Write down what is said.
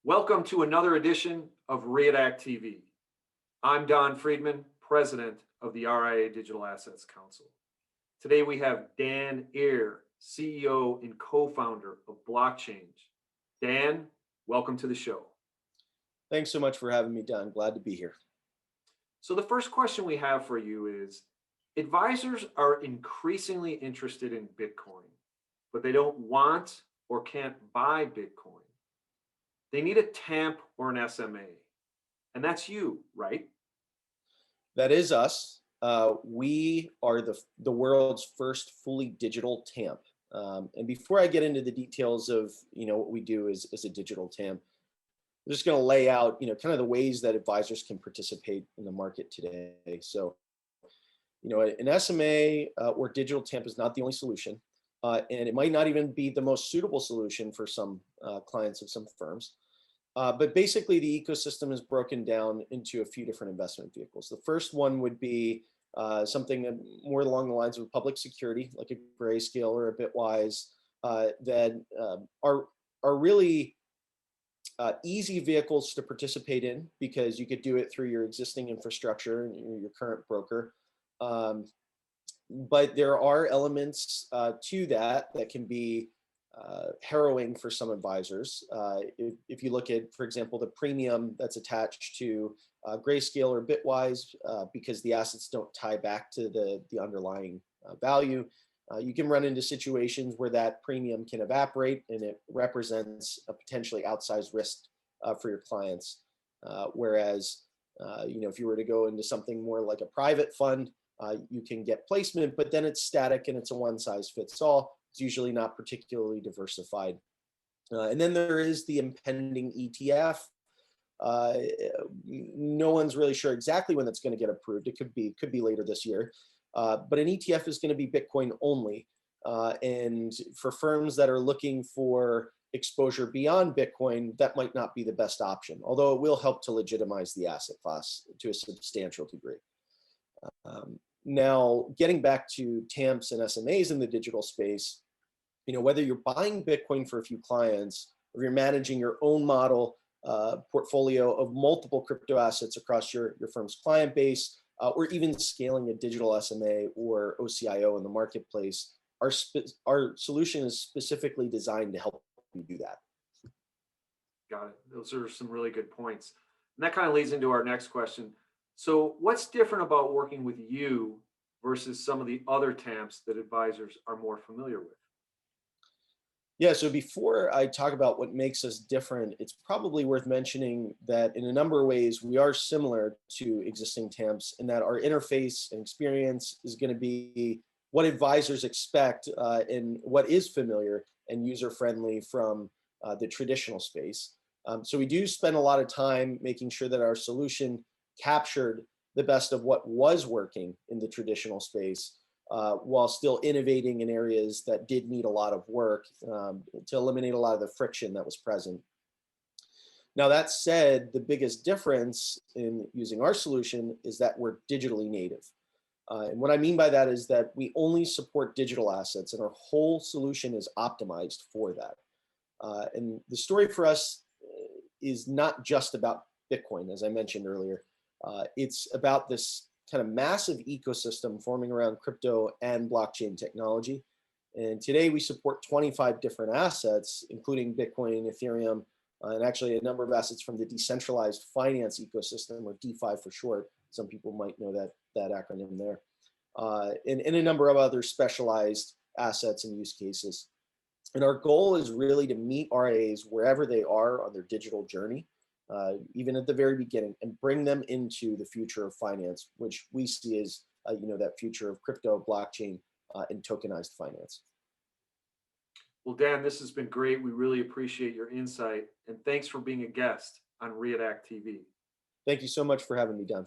Welcome to another edition of Readact TV. I'm Don Friedman, President of the RIA Digital Assets Council. Today we have Dan Eyre, CEO and co-founder of Blockchange. Dan, welcome to the show. Thanks so much for having me, Don. Glad to be here. So the first question we have for you is, advisors are increasingly interested in Bitcoin, but they don't want or can't buy Bitcoin. They need a TAMP or an SMA, and that's you, right? That is us. We are the world's first fully digital TAMP. And before I get into the details of what we do as a digital TAMP, I'm just going to lay out kind of the ways that advisors can participate in the market today. So an SMA or digital TAMP is not the only solution, and it might not even be the most suitable solution for some clients of some firms. But basically, the ecosystem is broken down into a few different investment vehicles. The first one would be something more along the lines of public security, like a Grayscale or a Bitwise, that are really easy vehicles to participate in because you could do it through your existing infrastructure and your current broker. But there are elements to that can be harrowing for some advisors. If you look at, for example, the premium that's attached to Grayscale or Bitwise, because the assets don't tie back to the underlying value, you can run into situations where that premium can evaporate and it represents a potentially outsized risk for your clients. Whereas, if you were to go into something more like a private fund, you can get placement, but then it's static and it's a one size fits all. It's usually not particularly diversified. And then there is the impending ETF. No one's really sure exactly when that's going to get approved. It could be later this year. But an ETF is going to be Bitcoin only. And for firms that are looking for exposure beyond Bitcoin, that might not be the best option, although it will help to legitimize the asset class to a substantial degree. Now, getting back to TAMPs and SMAs in the digital space, whether you're buying Bitcoin for a few clients or you're managing your own model portfolio of multiple crypto assets across your firm's client base, or even scaling a digital SMA or OCIO in the marketplace, our solution is specifically designed to help you do that. Got it. Those are some really good points. And that kind of leads into our next question. So what's different about working with you versus some of the other TAMPs that advisors are more familiar with? Yeah, so before I talk about what makes us different, it's probably worth mentioning that in a number of ways, we are similar to existing TAMPs in that our interface and experience is going to be what advisors expect and what is familiar and user-friendly from the traditional space. So we do spend a lot of time making sure that our solution captured the best of what was working in the traditional space, while still innovating in areas that did need a lot of work to eliminate a lot of the friction that was present. Now, that said, the biggest difference in using our solution is that we're digitally native. And what I mean by that is that we only support digital assets and our whole solution is optimized for that. And the story for us is not just about Bitcoin, as I mentioned earlier. It's about this kind of massive ecosystem forming around crypto and blockchain technology. And today we support 25 different assets, including Bitcoin, Ethereum, and actually a number of assets from the decentralized finance ecosystem, or DeFi for short. Some people might know that acronym there. And a number of other specialized assets and use cases. And our goal is really to meet RIAs wherever they are on their digital journey, even at the very beginning, and bring them into the future of finance, which we see as that future of crypto, blockchain, and tokenized finance. Well, Dan, this has been great. We really appreciate your insight, and thanks for being a guest on Readact TV. Thank you so much for having me, Don.